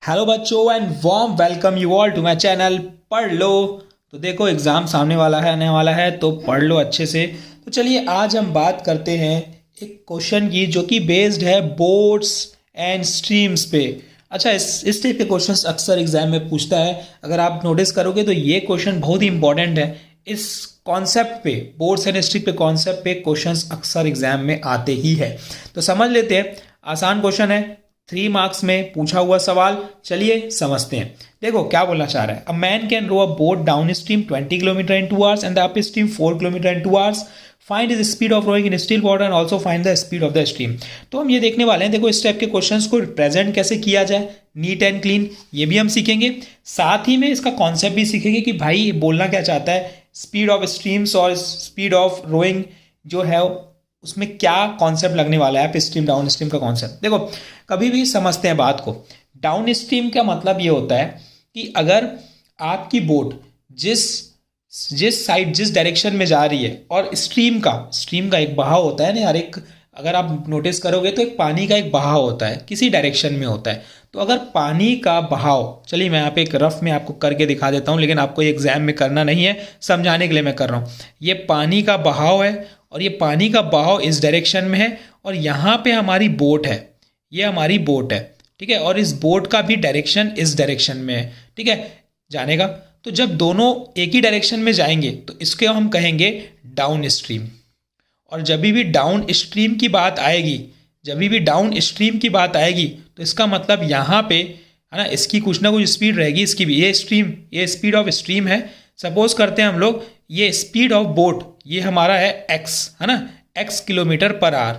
Hello बच्चों and warm welcome you all to my channel पढ़ लो। तो देखो एग्ज़ाम सामने वाला है, आने वाला है, तो पढ़ लो अच्छे से। तो चलिए आज हम बात करते हैं एक क्वेश्चन की जो कि बेस्ड है बोर्ड्स एंड स्ट्रीम्स पे। अच्छा, इस टाइप के क्वेश्चंस अक्सर एग्जाम में पूछता है। अगर आप नोटिस करोगे तो ये क्वेश्चन बहुत ही इंपॉर्टेंट है। इस कॉन्सेप्ट पे, बोर्ड्स एंड स्ट्रीम पे कॉन्सेप्ट पे क्वेश्चंस अक्सर एग्जाम में आते ही है। तो समझ लेते हैं। आसान क्वेश्चन है, 3 मार्क्स में पूछा हुआ सवाल। चलिए समझते हैं। देखो क्या बोलना चाह रहा है। A man can row a boat downstream 20 kilometre in 2 hours and the upstream 4 kilometre in 2 hours. Find is speed of rowing in still water and also find the speed of the stream. तो हम ये देखने वाले हैं, देखो इस type के questions को रिप्रेजेंट कैसे किया जाए नीट एंड क्लीन, ये भी हम सीखेंगे। साथ ही में इसका कॉन्सेप्ट भी सीखेंगे कि भाई ये बोलना क्या चाहता है, स्पीड ऑफ स्ट्रीम्स और स्पीड ऑफ रोइंग जो है उसमें क्या कॉन्सेप्ट लगने वाला है, अप स्ट्रीम डाउन स्ट्रीम का कॉन्सेप्ट। देखो कभी भी समझते हैं बात को। डाउन स्ट्रीम का मतलब ये होता है कि अगर आपकी बोट जिस जिस साइड जिस डायरेक्शन में जा रही है, और स्ट्रीम का एक बहाव होता है ना यार, एक अगर आप नोटिस करोगे तो एक पानी का एक बहाव होता है, किसी डायरेक्शन में होता है। तो अगर पानी का बहाव, चलिए मैं यहाँ पे एक रफ में आपको करके दिखा देता हूँ, लेकिन आपको ये एग्जाम में करना नहीं है, समझाने के लिए मैं कर रहा हूँ। ये पानी का बहाव है और ये पानी का बहाव इस डायरेक्शन में है, और यहाँ पे हमारी बोट है, ये हमारी बोट है, ठीक है। और इस बोट का भी डायरेक्शन इस डायरेक्शन में है, ठीक है, जाने का। तो जब दोनों एक ही डायरेक्शन में जाएंगे तो इसके हम कहेंगे डाउन स्ट्रीम। और जब भी डाउन स्ट्रीम की बात आएगी, तो इसका मतलब यहाँ पे है ना, इसकी कुछ ना कुछ स्पीड रहेगी, इसकी भी। ये स्पीड ऑफ स्ट्रीम है। सपोज करते हैं हम लोग, ये स्पीड ऑफ बोट ये हमारा है x, है ना, x किलोमीटर पर आवर,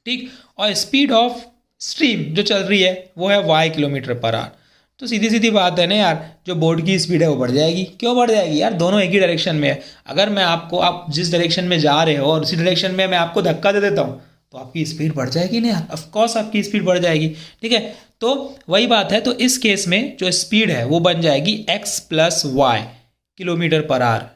ठीक। और स्पीड ऑफ स्ट्रीम जो चल रही है वो है y किलोमीटर पर आवर। तो सीधी सीधी बात है ना यार, जो बोट की स्पीड है वो बढ़ जाएगी। क्यों बढ़ जाएगी यार, दोनों एक ही डायरेक्शन में है। अगर मैं आपको, आप जिस डायरेक्शन में जा रहे हो और उसी डायरेक्शन में मैं आपको धक्का दे देता हूँ तो आपकी स्पीड बढ़ जाएगी ना यार, ऑफकोर्स आपकी स्पीड बढ़ जाएगी, ठीक है। तो वही बात है। तो इस केस में जो स्पीड है वो बन जाएगी x plus y kilometre per hour,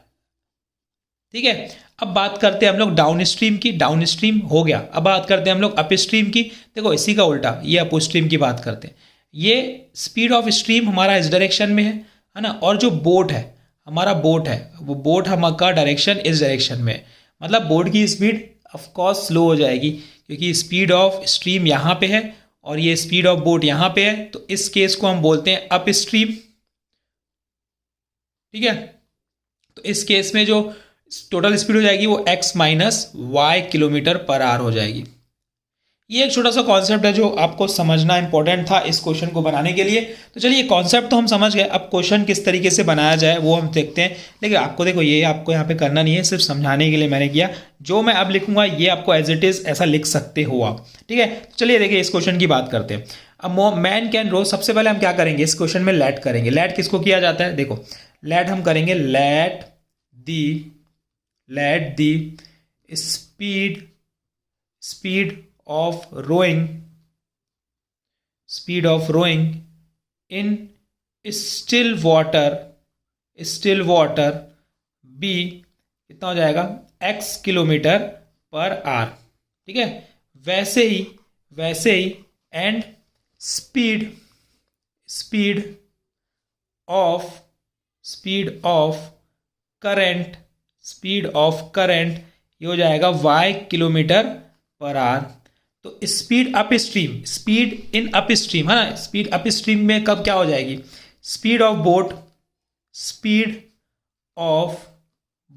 ठीक है। अब बात करते हैं हम लोग डाउन स्ट्रीम की। डाउन स्ट्रीम हो गया। अब बात करते हैं हम लोग अप स्ट्रीम की। देखो इसी का उल्टा, ये अप स्ट्रीम की बात करते हैं। ये स्पीड ऑफ स्ट्रीम हमारा इस डायरेक्शन में है ना, और जो बोट है, हमारा बोट है, वो बोट हमारा डायरेक्शन इस डायरेक्शन में है। मतलब बोट की स्पीड ऑफ कोर्स स्लो हो जाएगी, क्योंकि स्पीड ऑफ स्ट्रीम यहाँ पे है और ये स्पीड ऑफ बोट यहाँ पे है। तो इस केस को हम बोलते हैं अप स्ट्रीम, ठीक है। तो इस केस में जो टोटल स्पीड हो जाएगी वो x minus y kilometre per hour हो जाएगी। ये एक छोटा सा कॉन्सेप्ट है जो आपको समझना इंपॉर्टेंट था इस क्वेश्चन को बनाने के लिए। तो चलिए कॉन्सेप्ट तो हम समझ गए, अब क्वेश्चन किस तरीके से बनाया जाए वो हम देखते हैं। लेकिन आपको देखो, ये आपको यहाँ पे करना नहीं है, सिर्फ समझाने के लिए मैंने किया। जो मैं अब लिखूंगा ये आपको एज इट इज ऐसा लिख सकते हो आप, ठीक है। तो चलिए देखिए इस क्वेश्चन की बात करते हैं। अब मैन कैन रो, सबसे पहले हम क्या करेंगे, इस क्वेश्चन में लेट करेंगे। लेट किसको किया जाता है, देखो लेट हम करेंगे let the speed of rowing in still water b कितना हो जाएगा, x किलोमीटर पर आवर, ठीक है। वैसे ही एंड स्पीड ऑफ करंट ये हो जाएगा y किलोमीटर पर आवर। तो स्पीड अप स्ट्रीम है ना, स्पीड अप स्ट्रीम में कब क्या हो जाएगी, speed of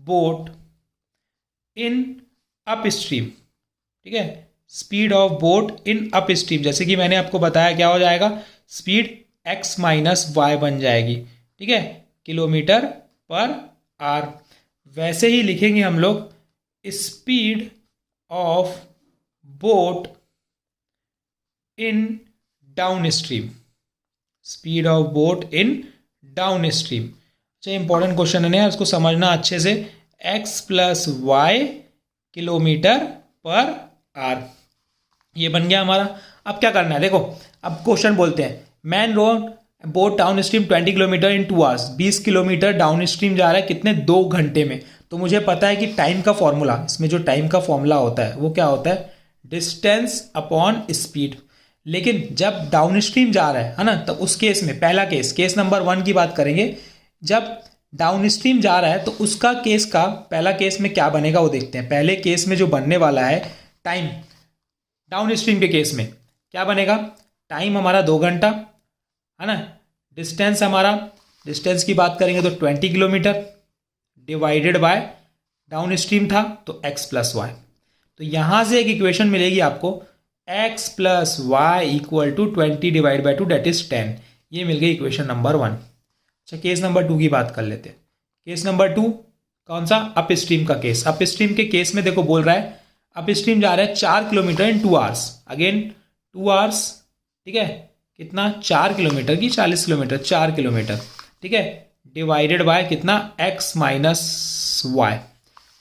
boat in up stream, ठीक है। Speed of boat in up stream, जैसे कि मैंने आपको बताया क्या हो जाएगा, स्पीड x माइनस वाई बन जाएगी, ठीक है, किलोमीटर पर आवर। वैसे ही लिखेंगे हम लोग speed of boat in downstream, अच्छा इंपॉर्टेंट क्वेश्चन है ना, इसको समझना अच्छे से। x plus y kilometre per hour, ये बन गया हमारा। अब क्या करना है, देखो अब क्वेश्चन बोलते हैं, main road boat downstream 20 kilometre in 2 hours, 20 kilometre down stream जा रहा है कितने, 2 घंटे में। तो मुझे पता है कि टाइम का फॉर्मूला, इसमें जो टाइम का फॉर्मूला होता है वो क्या होता है, डिस्टेंस अपॉन स्पीड। लेकिन जब डाउन स्ट्रीम जा रहा है ना, तो उस केस में पहला केस नंबर 1 की बात करेंगे। जब डाउन स्ट्रीम जा रहा है तो उसका केस का पहला केस में क्या बनेगा वो देखते हैं। पहले केस में जो बनने वाला है टाइम, डाउन स्ट्रीम के केस में क्या बनेगा, टाइम हमारा 2 घंटा है ना, डिस्टेंस हमारा, डिस्टेंस की बात करेंगे तो 20 kilometre divided by down stream था तो x प्लस वाई। तो यहाँ से एक इक्वेशन मिलेगी आपको x plus y equal to 20 divide by 2 that is 10। ये मिल गई इक्वेशन नंबर 1। अच्छा, केस नंबर 2 की बात कर लेते हैं। केस नंबर 2 कौन सा, अप स्ट्रीम का केस। अप स्ट्रीम के केस में देखो बोल रहा है अप स्ट्रीम जा रहा है 4 kilometre in 2 hours, again 2 hours, ठीक है, कितना 4 किलोमीटर की 40 किलोमीटर, 4 किलोमीटर, ठीक है, डिवाइडेड बाय कितना x माइनस वाई।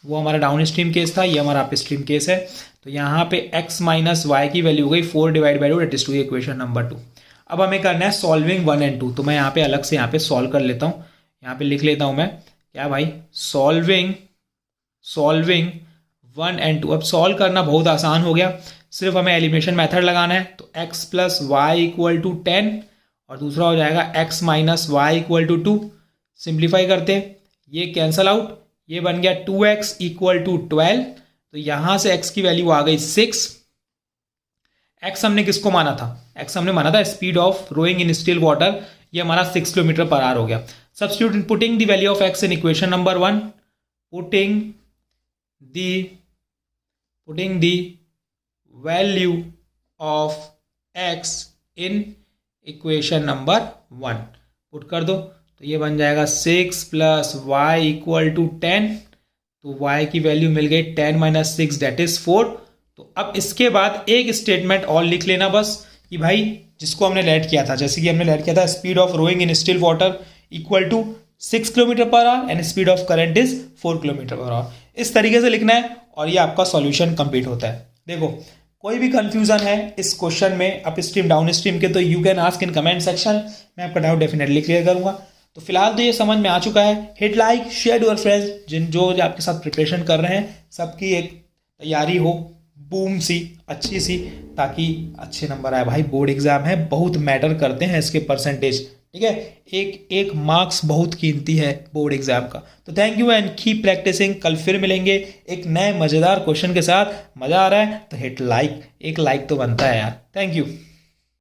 वो हमारा डाउन स्ट्रीम केस था, ये हमारा अप स्ट्रीम केस है। तो यहाँ पे x माइनस वाई की वैल्यू हो गई 4 divide by 2 that is 2, equation number 2। अब हमें करना है सॉल्विंग 1 एंड 2। तो मैं यहाँ पे अलग से यहाँ पे सॉल्व कर लेता हूँ, यहाँ पे लिख लेता हूँ मैं क्या भाई, सॉल्विंग 1 एंड 2। अब सॉल्व करना बहुत आसान हो गया, सिर्फ हमें एलिमिनेशन मेथड लगाना है। तो x plus y equal to 10 और दूसरा हो जाएगा x minus y equal to 2। Simplify करते हैं, ये कैंसल आउट, ये बन गया 2x इक्वल टू 12। तो यहाँ से x की वैल्यू आ गई 6। x हमने किसको माना था, x हमने माना था speed of rowing in still water, ये हमारा 6 किलोमीटर पर आवर हो गया। Substitute in putting the value of x in equation number 1, putting the value of x in equation number 1 put कर दो। तो ये बन जाएगा 6 प्लस वाई इक्वल टू 10। तो y की वैल्यू मिल गई 10 माइनस 6 डेट इज 4। तो अब इसके बाद एक स्टेटमेंट और लिख लेना बस कि भाई जिसको हमने लेट किया था, जैसे कि हमने लेट किया था speed of rowing in still water equal to 6 kilometre per hour and speed of current is 4 kilometre per hour. इस तरीके से लिखना है और ये आपका सॉल्यूशन कंप्लीट होता है। देखो कोई भी कंफ्यूजन है इस क्वेश्चन में अप स्ट्रीम डाउन स्ट्रीम के तो you can ask in comment section, मैं आपका डाउट डेफिनेटली क्लियर करूंगा। तो फिलहाल तो ये समझ में आ चुका है। Hit like, share your friends, जो आपके साथ प्रिपरेशन कर रहे हैं सबकी एक तैयारी हो बूम सी अच्छी सी, ताकि अच्छे नंबर आए। भाई बोर्ड एग्जाम है, बहुत मैटर करते हैं इसके परसेंटेज, ठीक है, एक मार्क्स बहुत कीमती है बोर्ड एग्जाम का। तो thank you and keep practising. कल फिर मिलेंगे एक नए मज़ेदार क्वेश्चन के साथ। मज़ा आ रहा है तो हिट लाइक, एक लाइक तो बनता है यार। Thank you.